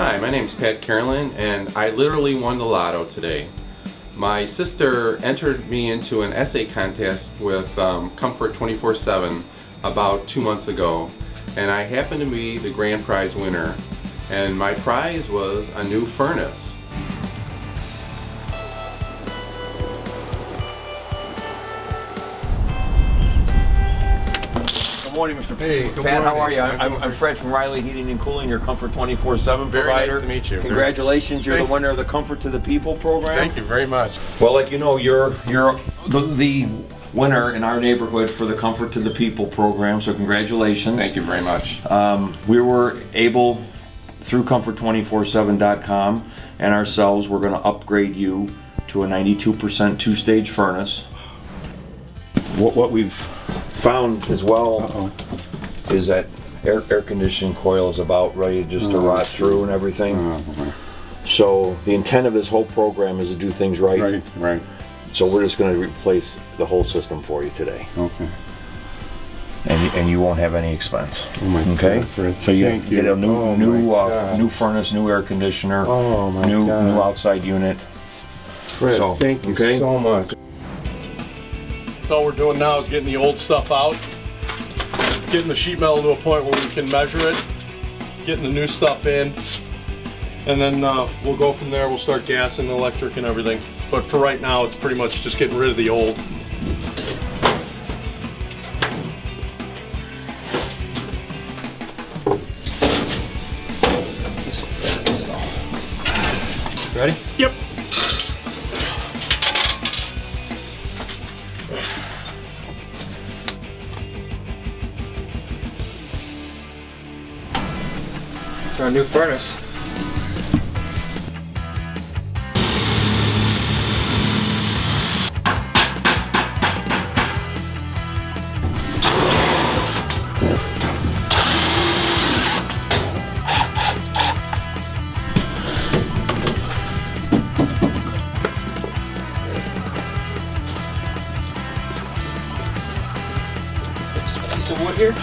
Hi, my name's Pat Carolyn, and I literally won the lotto today. My sister entered me into an essay contest with Comfort 24/7 about 2 months ago, and I happened to be the grand prize winner. And my prize was a new furnace. Good morning, Mr. Hey, good Pat, morning. how are you? I'm Fred from Riley Heating and Cooling, your Comfort 24/7 provider. Nice to meet you. Congratulations, you're the Thank you. winner of the Comfort to the People program. Thank you very much. Well, like you know, you're the winner in our neighborhood for the Comfort to the People program, so congratulations. Thank you very much. We were able, through comfort247.com and ourselves, we're going to upgrade you to a 92% two-stage furnace. What we've found as well is that air conditioning coil is about ready just to rot through and everything. So the intent of this whole program is to do things right. Right. So we're just going to replace the whole system for you today. Okay. And you won't have any expense. Oh my okay? God, Fred. So you Thank get a new Oh my new furnace, new air conditioner, Oh my new God. outside unit. Fred, So, thank you okay? so much. All we're doing now is getting the old stuff out, getting the sheet metal to a point where we can measure it, getting the new stuff in, and then we'll go from there. We'll start gas and electric and everything. But for right now, it's pretty much just getting rid of the old. Ready? Yep. It's our new furnace. Piece of wood here.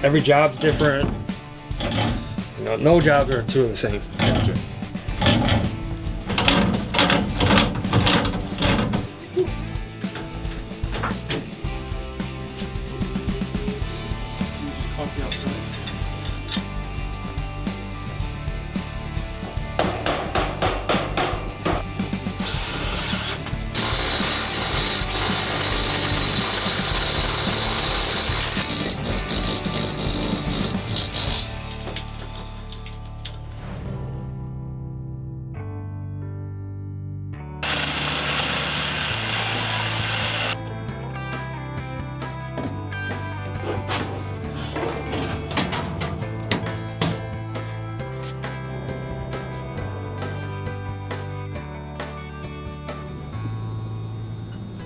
Every job's different. You know, no jobs are two of the same.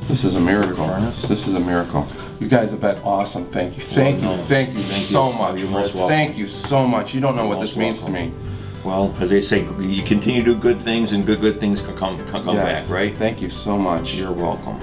This is a miracle. This is a miracle. You guys have been awesome. Thank you. Thank you so much. You're most welcome. Thank you so much. You don't know what You're this most means to me. Well, as they say, you continue to do good things and good things come Yes. back, right? Thank you so much. You're welcome.